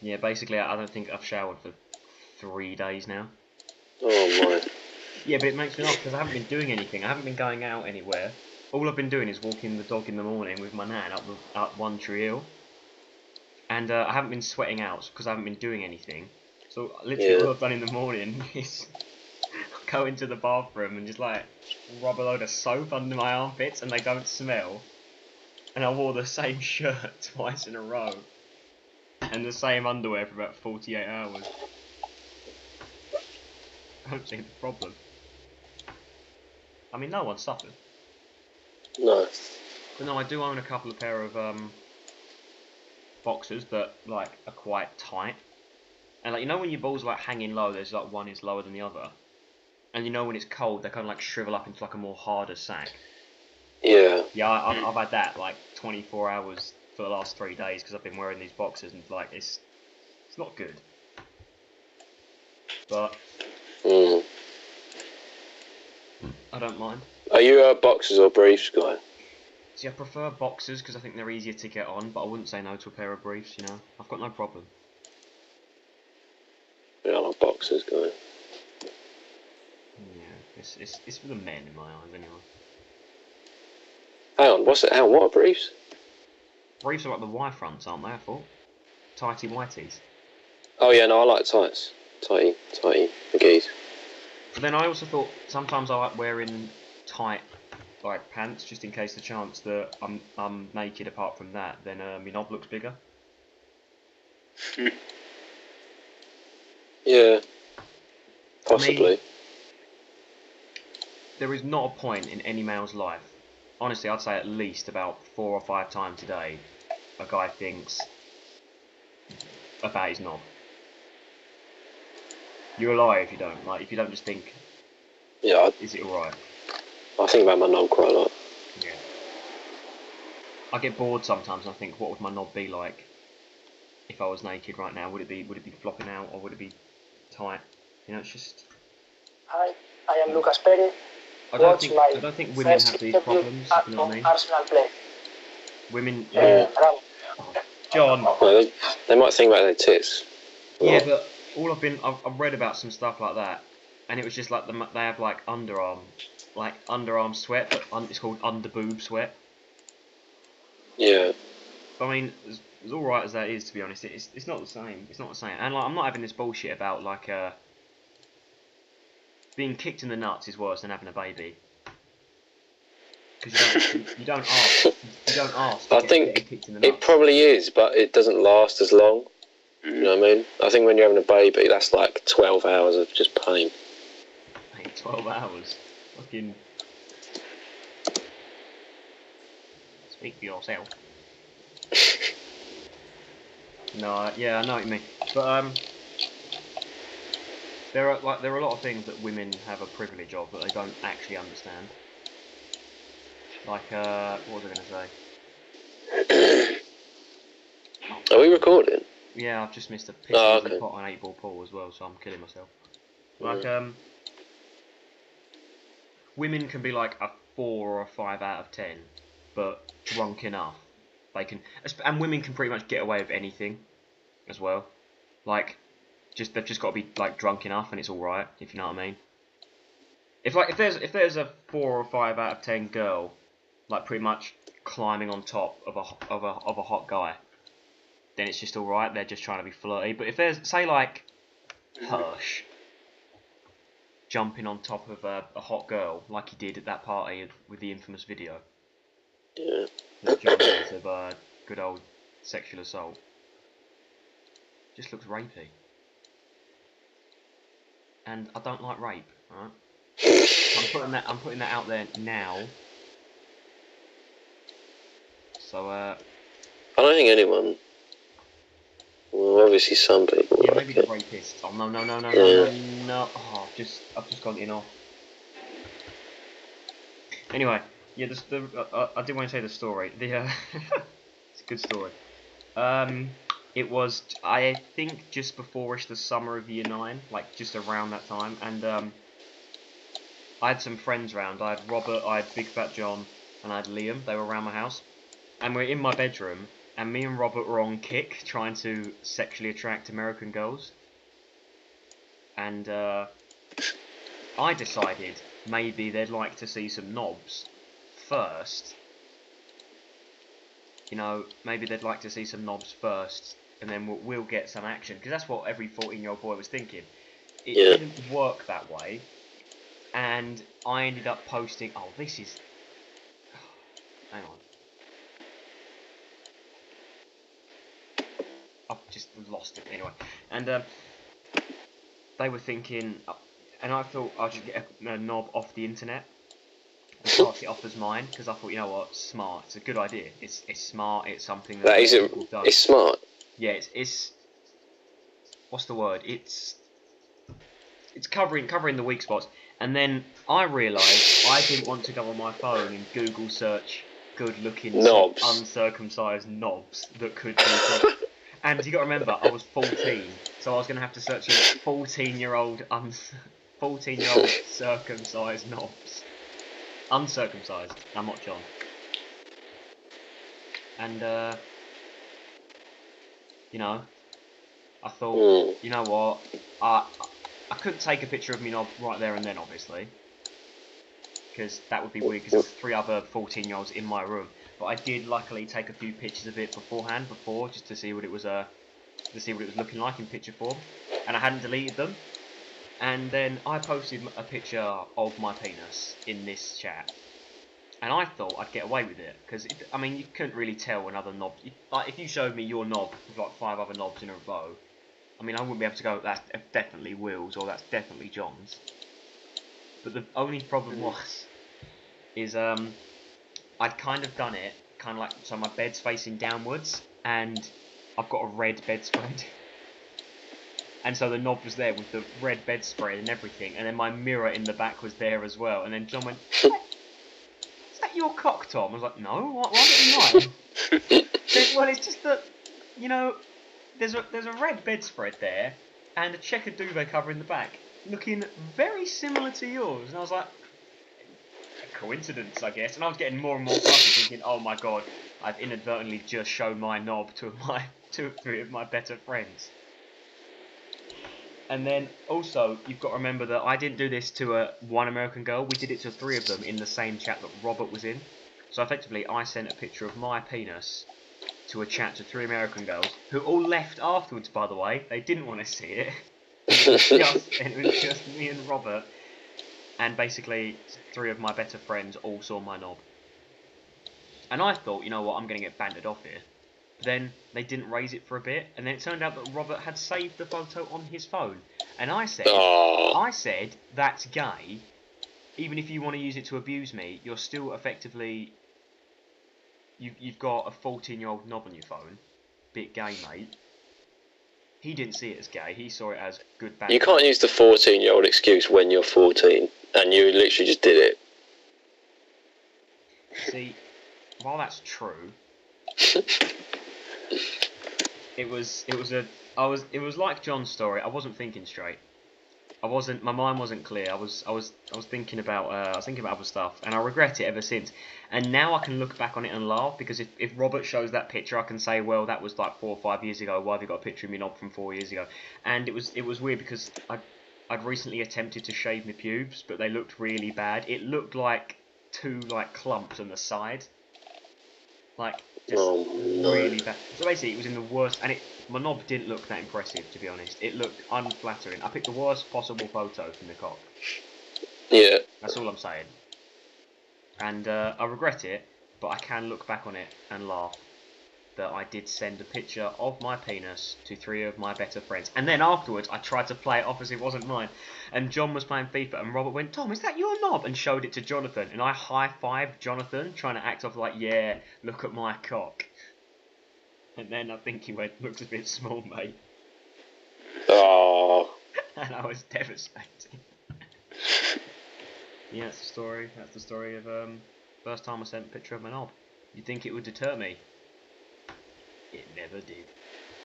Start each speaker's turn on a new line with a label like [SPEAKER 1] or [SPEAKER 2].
[SPEAKER 1] Yeah, basically, I don't think I've showered for 3 days now.
[SPEAKER 2] Oh my.
[SPEAKER 1] Yeah, but it makes me laugh because I haven't been doing anything. I haven't been going out anywhere. All I've been doing is walking the dog in the morning with my nan up One Tree Hill. And I haven't been sweating out because I haven't been doing anything. So literally
[SPEAKER 2] Yeah.
[SPEAKER 1] all I've done in the morning is go into the bathroom and just like rub a load of soap under my armpits and they don't smell. And I wore the same shirt twice in a row. And the same underwear for about 48 hours. I don't see the problem. I mean, no one suffered.
[SPEAKER 2] No.
[SPEAKER 1] But no, I do own a couple of pair of boxers that like are quite tight. And like, you know when your balls are like hanging low, there's like one is lower than the other. And you know when it's cold, they kind of like shrivel up into like a more harder sack.
[SPEAKER 2] Yeah.
[SPEAKER 1] Yeah, I've had that like 24 hours for the last 3 days because I've been wearing these boxers and like it's not good. But
[SPEAKER 2] Mm.
[SPEAKER 1] I don't mind.
[SPEAKER 2] Are you a boxers or briefs guy?
[SPEAKER 1] See, I prefer boxers because I think they're easier to get on, but I wouldn't say no to a pair of briefs, you know. I've got no problem.
[SPEAKER 2] Yeah, I'm a boxers guy.
[SPEAKER 1] Yeah, it's for the men in my eyes anyway.
[SPEAKER 2] Hang on, what's it? Hang on, what are briefs?
[SPEAKER 1] Briefs are like the Y fronts, aren't they? I thought tighty whities.
[SPEAKER 2] Oh yeah, no, I like tights. Tighty McGee's.
[SPEAKER 1] But then I also thought sometimes I like wearing tight like pants just in case the chance that I'm naked. Apart from that, then my knob looks bigger.
[SPEAKER 2] Yeah. Possibly.
[SPEAKER 1] I mean, there is not a point in any male's life. Honestly, I'd say at least about 4 or 5 times a day, a guy thinks about his knob. You're a liar if you don't. Like, if you don't just think,
[SPEAKER 2] Yeah,
[SPEAKER 1] is it alright?
[SPEAKER 2] I think about my knob quite a lot.
[SPEAKER 1] Yeah. I get bored sometimes and I think, what would my knob be like if I was naked right now? Would it be flopping out or would it be tight? You know, it's just.
[SPEAKER 3] Hi, I am Lucas Perez.
[SPEAKER 1] I don't think women have these problems. You know what I mean?
[SPEAKER 3] Arsenal play.
[SPEAKER 1] Women.
[SPEAKER 3] Bravo.
[SPEAKER 1] John.
[SPEAKER 2] Well, they might think about their tits.
[SPEAKER 1] Yeah, but all I've read about some stuff like that, and it was just like they have like underarm sweat, but it's called under boob sweat.
[SPEAKER 2] Yeah.
[SPEAKER 1] But I mean, as all right as that is, to be honest, it's not the same. It's not the same. And like, I'm not having this bullshit about like being kicked in the nuts is worse than having a baby. Because you don't ask. You don't ask.
[SPEAKER 2] I think
[SPEAKER 1] kicked in the nuts.
[SPEAKER 2] it probably is, but it doesn't last as long. You know what I mean? I think when you're having a baby, that's like 12 hours of just pain.
[SPEAKER 1] Mate, 12 hours. Fucking. Speak for yourself. No, yeah, I know what you mean. But there are a lot of things that women have a privilege of that they don't actually understand. Like what was I going to say?
[SPEAKER 2] Are we recording?
[SPEAKER 1] Yeah, I've just missed a piss
[SPEAKER 2] okay.
[SPEAKER 1] pot on 8 ball pool as well, so I'm killing myself. Like women can be like a 4 or a 5 out of 10, but drunk enough, they can, and women can pretty much get away with anything, as well. Like, they've just got to be like drunk enough, and it's all right, if you know what I mean. If there's a 4 or 5 out of 10 girl, like pretty much climbing on top of a hot guy, then it's just all right. They're just trying to be flirty. But if there's, say, like Hirsch jumping on top of a hot girl, like he did at that party with the infamous video,
[SPEAKER 2] Yeah.
[SPEAKER 1] that John has of good old sexual assault, just looks rapey. And I don't like rape, alright? I'm putting that out there now. So
[SPEAKER 2] I don't think anyone. Well, obviously some people.
[SPEAKER 1] yeah,
[SPEAKER 2] like
[SPEAKER 1] maybe the
[SPEAKER 2] it.
[SPEAKER 1] rapists. Oh no. Oh, I've just gone in off. Anyway, yeah, I did want to say the story. It's a good story. It was, I think, just before-ish the summer of year 9, like just around that time, and I had some friends round. I had Robert, I had Big Fat John, and I had Liam. They were around my house, and we're in my bedroom, and me and Robert were on Kick trying to sexually attract American girls, and I decided maybe they'd like to see some knobs first. You know, maybe they'd like to see some knobs first, and then we'll get some action, because that's what every 14-year-old boy was thinking. It didn't work that way, and I ended up posting. Oh, this is. Hang on. I've just lost it anyway. And they were thinking, and I thought I'll just get a knob off the internet and pass it off as mine, because I thought, you know what, smart. It's a good idea. It's smart. It's something that people have done.
[SPEAKER 2] It's smart.
[SPEAKER 1] Yeah, it's what's the word? It's covering the weak spots. And then I realised I didn't want to go on my phone and Google search good-looking
[SPEAKER 2] knobs,
[SPEAKER 1] uncircumcised knobs that could be. And you got to remember, I was 14, so I was going to have to search for 14-year-old circumcised knobs. Uncircumcised. I'm not John. And you know, I thought, you know what, I couldn't take a picture of me knob right there and then, obviously, because that would be weird, because there's 3 other 14-year-olds in my room. But I did luckily take a few pictures of it before, just to see what it was looking like in picture form, and I hadn't deleted them. And then I posted a picture of my penis in this chat, and I thought I'd get away with it, because I mean, you couldn't really tell another knob. Like, if you showed me your knob with like 5 other knobs in a row, I mean, I wouldn't be able to go, that's definitely Will's, or that's definitely John's. But the only problem is I'd kind of done it, kind of like, so my bed's facing downwards, and I've got a red bedspread. And so the knob was there with the red bedspread and everything, and then my mirror in the back was there as well. And then John went, is that your cock, Tom? I was like, no, why is it mine? Well, it's just that, you know, there's a red bedspread there, and a checkered duvet cover in the back, looking very similar to yours. And I was like, coincidence, I guess. And I was getting more and more flustered, thinking, oh my god, I've inadvertently just shown my knob to 3 of my better friends. And then also, you've got to remember that I didn't do this to one American girl. We did it to 3 of them in the same chat that Robert was in. So effectively, I sent a picture of my penis to a chat to 3 American girls, who all left afterwards, by the way. They didn't want to see it. It was just me and Robert. And basically, 3 of my better friends all saw my knob. And I thought, you know what, I'm going to get banded off here. But then they didn't raise it for a bit, and then it turned out that Robert had saved the photo on his phone. And I said, that's gay. Even if you want to use it to abuse me, you're still effectively... You've got a 14-year-old knob on your phone. Bit gay, mate. He didn't see it as gay. He saw it as good bad.
[SPEAKER 2] You can't use the 14-year-old excuse when you're 14, and you literally just did it.
[SPEAKER 1] See, while that's true, it was like John's story. I wasn't thinking straight. My mind wasn't clear. I was thinking about other stuff, and I regret it ever since. And now I can look back on it and laugh, because if Robert shows that picture, I can say, well, that was like 4 or 5 years ago. Why have you got a picture of me knob from 4 years ago? And it was weird, because I'd recently attempted to shave my pubes, but they looked really bad. It looked like 2 like clumps on the side, like just really bad. So basically, it was in the worst, and my knob didn't look that impressive, to be honest. It looked unflattering. I picked the worst possible photo from the cock.
[SPEAKER 2] Yeah.
[SPEAKER 1] That's all I'm saying. And I regret it, but I can look back on it and laugh that I did send a picture of my penis to 3 of my better friends. And then afterwards, I tried to play it off as it wasn't mine. And John was playing FIFA, and Robert went, Tom, is that your knob? And showed it to Jonathan. And I high-fived Jonathan, trying to act off like, yeah, look at my cock. And then I think he went, looks a bit small, mate.
[SPEAKER 2] Oh.
[SPEAKER 1] And I was devastated. Yeah, that's the story. That's the story of first time I sent a picture of my knob. You'd think it would deter me. It never did.